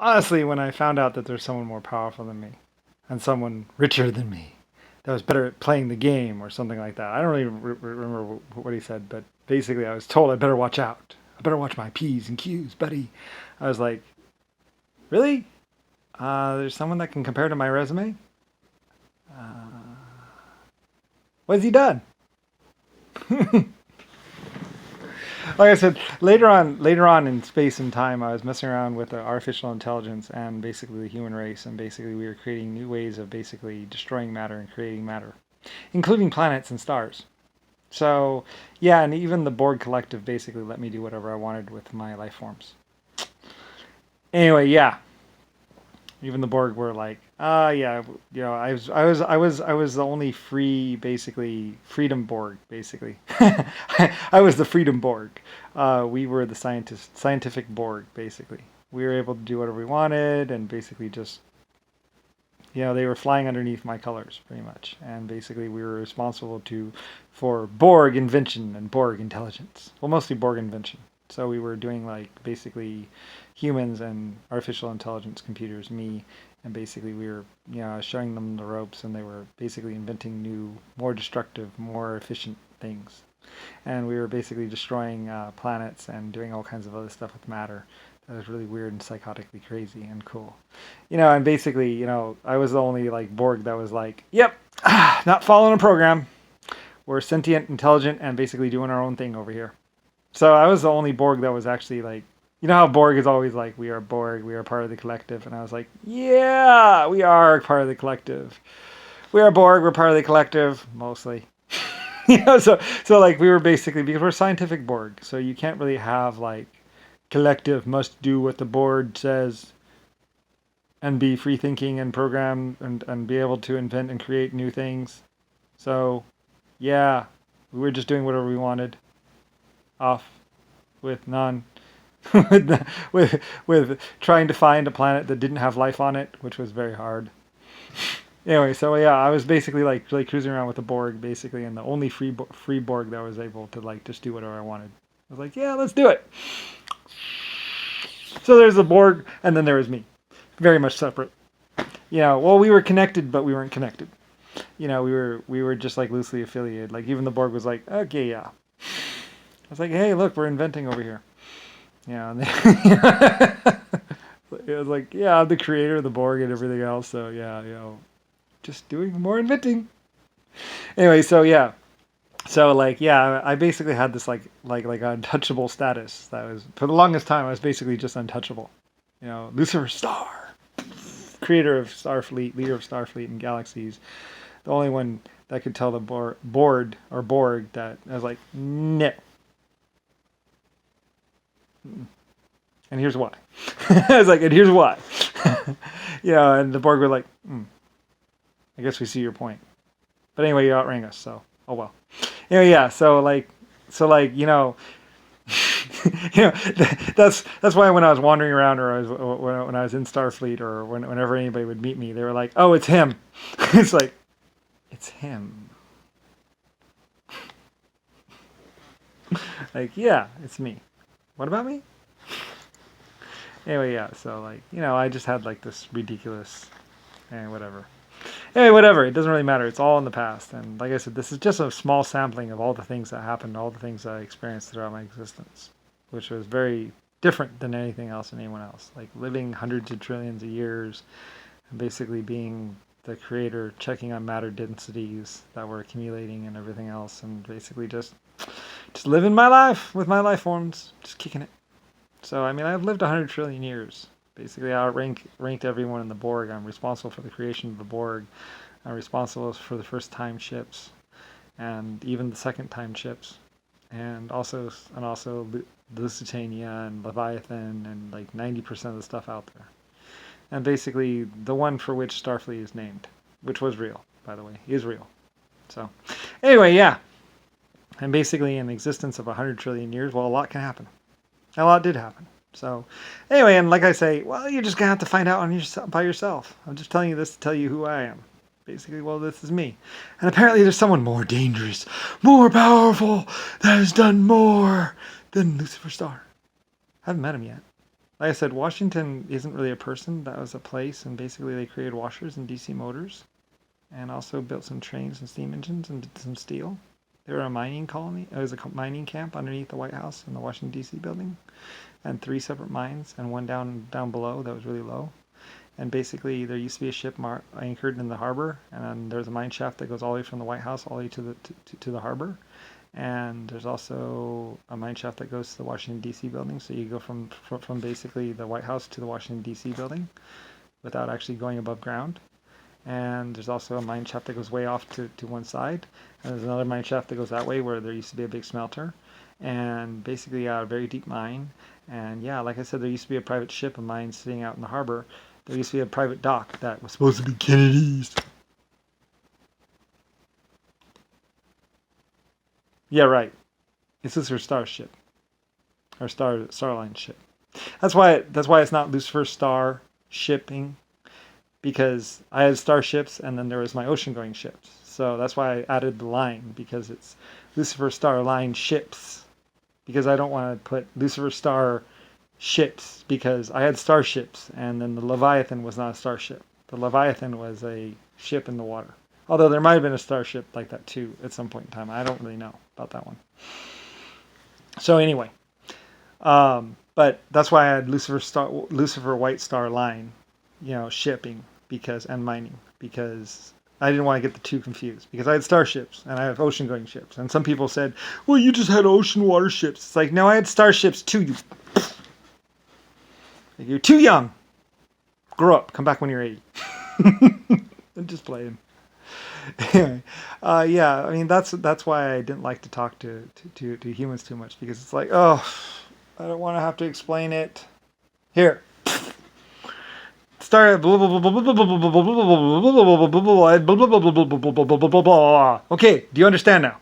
honestly, when I found out that there's someone more powerful than me and someone richer than me that was better at playing the game or something like that. I don't really remember what he said, but basically I was told I better watch out. I better watch my P's and Q's, buddy. I was like, really? There's someone that can compare to my resume? Uh, what has he done? Like I said, later on in space and time, I was messing around with artificial intelligence and basically the human race, and basically we were creating new ways of basically destroying matter and creating matter, including planets and stars. So yeah, and even the Borg Collective basically let me do whatever I wanted with my life forms. Anyway, yeah, even the Borg were like, yeah, I was the only free, basically freedom Borg, basically. I was the freedom Borg. We were the scientific Borg, basically. We were able to do whatever we wanted, and basically just, they were flying underneath my colors, pretty much. And basically, we were responsible for Borg invention and Borg intelligence. Well, mostly Borg invention. So we were doing like basically humans and artificial intelligence computers, me, and basically we were, showing them the ropes, and they were basically inventing new, more destructive, more efficient things. And we were basically destroying planets and doing all kinds of other stuff with matter. That was really weird and psychotically crazy and cool. And basically, I was the only like Borg that was like, yep, not following a program. We're sentient, intelligent, and basically doing our own thing over here. So I was the only Borg that was actually like, how Borg is always like, we are Borg, we are part of the collective. And I was like, yeah, we are part of the collective. We are Borg, we're part of the collective, mostly. So like we were basically, because we're scientific Borg, so you can't really have like collective must do what the board says and be free thinking and program and be able to invent and create new things. So yeah, we were just doing whatever we wanted. Off with none. with trying to find a planet that didn't have life on it, which was very hard. Anyway, so yeah, I was basically like really cruising around with the Borg, basically, and the only free Borg that was able to like just do whatever I wanted. I was like, yeah, let's do it. So there's the Borg, and then there was me, very much separate. Well, we were connected, but we weren't connected. We were just like loosely affiliated. Like even the Borg was like, okay, yeah. I was like, hey, look, we're inventing over here. And it was like, yeah, I'm the creator of the Borg and everything else. So yeah, just doing more inventing. Anyway, so yeah, so like yeah, I basically had this like untouchable status. That was for the longest time. I was basically just untouchable. Lucifer Star, creator of Starfleet, leader of Starfleet and galaxies, the only one that could tell the board or Borg that I was like, no. And here's why. I was like, and here's why. And the Borg were like, I guess we see your point. But anyway, you outrang us, so oh well. Anyway, yeah. So that's why when I was wandering around, or when I was in Starfleet, or whenever anybody would meet me, they were like, "Oh, it's him." It's like, it's him. Like, yeah, it's me. What about me? Anyway, yeah. So like, I just had like this ridiculous, whatever. Anyway, whatever. It doesn't really matter. It's all in the past. And like I said, this is just a small sampling of all the things that happened, all the things that I experienced throughout my existence, which was very different than anything else and anyone else. Like living hundreds of trillions of years and basically being the creator, checking on matter densities that were accumulating and everything else, and basically just living my life with my life forms, just kicking it. So, I mean, I've lived 100 trillion years. Basically, I ranked everyone in the Borg. I'm responsible for the creation of the Borg. I'm responsible for the first time ships, and even the second time ships, and also Lusitania and Leviathan, and like 90% of the stuff out there. And basically, the one for which Starfleet is named, which was real, by the way, is real. So, anyway, yeah. And basically, in the existence of 100 trillion years, well, a lot can happen. A lot did happen. So, anyway, and like I say, well, you're just going to have to find out by yourself. I'm just telling you this to tell you who I am. Basically, well, this is me. And apparently there's someone more dangerous, more powerful, that has done more than Lucifer Star. I haven't met him yet. Like I said, Washington isn't really a person. That was a place, and basically they created washers and DC motors, and also built some trains and steam engines and did some steel. They were a mining colony. It was a mining camp underneath the White House in the Washington D.C. building, and three separate mines, and one down below that was really low. And basically, there used to be a ship anchored in the harbor, and there's a mine shaft that goes all the way from the White House all the way to the harbor. And there's also a mine shaft that goes to the Washington D.C. building. So you go from basically the White House to the Washington D.C. building without actually going above ground. And there's also a mine shaft that goes way off to one side. And there's another mine shaft that goes that way where there used to be a big smelter. And basically, a very deep mine. And yeah, like I said, there used to be a private ship of mine sitting out in the harbor. There used to be a private dock that was supposed to be Kennedy's. Yeah, right. This is her starship, her Starline ship. That's why it's not Lucifer Star shipping, because I had starships and then there was my ocean going ships. So that's why I added the line, because it's Lucifer Star Line ships. Because I don't want to put Lucifer Star ships, because I had starships and then the Leviathan was not a starship. The Leviathan was a ship in the water. Although there might have been a starship like that too at some point in time. I don't really know about that one. So anyway, but that's why I had Lucifer White Star Line, shipping and mining, because I didn't want to get the two confused, because I had starships and I have ocean going ships. And some people said, well, you just had ocean water ships. It's like, no, I had starships too. You're too young. Grow up. Come back when you're 80. I'm just playing. Anyway, yeah, I mean that's why I didn't like to talk to humans too much, because it's like, oh, I don't want to have to explain it. Here, start. Okay, do you understand now?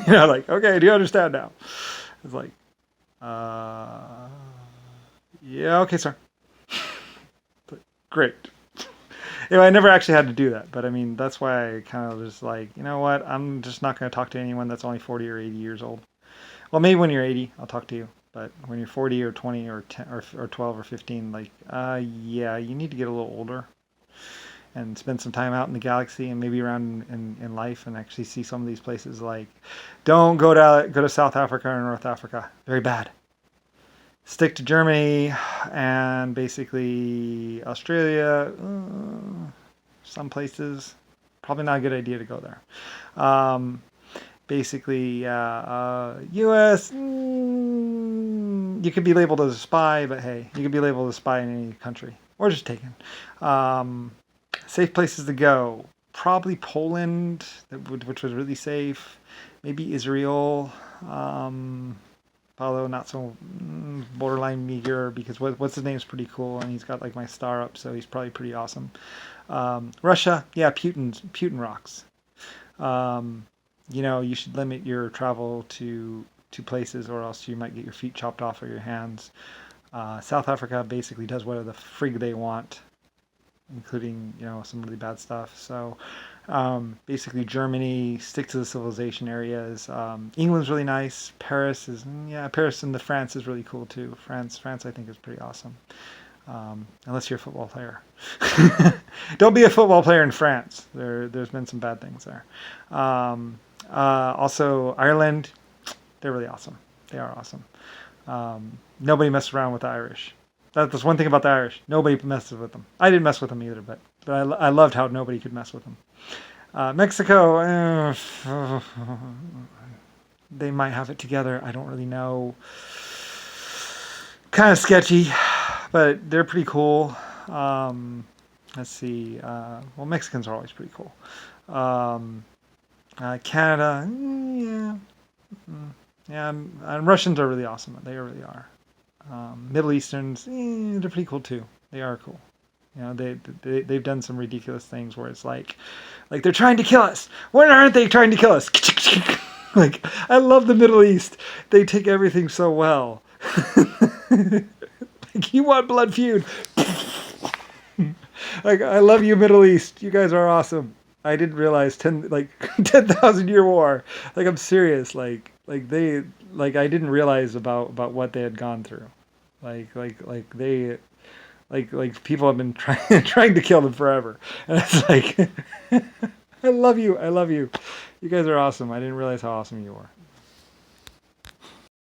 Like, okay, do you understand now? It's like, yeah, okay, sir. Great. I never actually had to do that, but I mean, that's why I kind of was like, you know what? I'm just not going to talk to anyone that's only 40 or 80 years old. Well, maybe when you're 80, I'll talk to you. But when you're 40 or 20 or 10 or 12 or 15, like, yeah, you need to get a little older and spend some time out in the galaxy and maybe around in life and actually see some of these places. Like, don't go to South Africa or North Africa. Very bad. Stick to Germany and basically Australia. Some places, probably not a good idea to go there. Basically, U.S. You could be labeled as a spy, but hey, you could be labeled as a spy in any country, or just taken. Safe places to go, probably Poland, which was really safe. Maybe Israel. Although not so borderline meager, because what's his name is pretty cool, and he's got like my star up, so he's probably pretty awesome. Russia, yeah, Putin rocks. You should limit your travel to places, or else you might get your feet chopped off or your hands. South Africa basically does whatever the frig they want, including some really bad stuff. So basically Germany, stick to the civilization areas. England's really nice. Paris and France is really cool too. France I think is pretty awesome. Unless you're a football player. Don't be a football player in France. There's been some bad things there. Also Ireland, they're really awesome. They are awesome. Nobody messes around with the Irish. That's one thing about the Irish. Nobody messes with them. I didn't mess with them either, but I loved how nobody could mess with them. Mexico, they might have it together. I don't really know. Kind of sketchy, but they're pretty cool. Let's see. Well, Mexicans are always pretty cool. Canada, yeah. Yeah, and Russians are really awesome. They really are. Middle Easterns, they're pretty cool too. They are cool. They've done some ridiculous things where it's like they're trying to kill us. When aren't they trying to kill us? Like, I love the Middle East. They take everything so well. Like, you want blood feud? Like, I love you, Middle East. You guys are awesome. I didn't realize 10,000 year war. I'm serious. I didn't realize about what they had gone through. Like they like people have been trying to kill them forever, and it's like I love you, I love you. You guys are awesome. I didn't realize how awesome you were.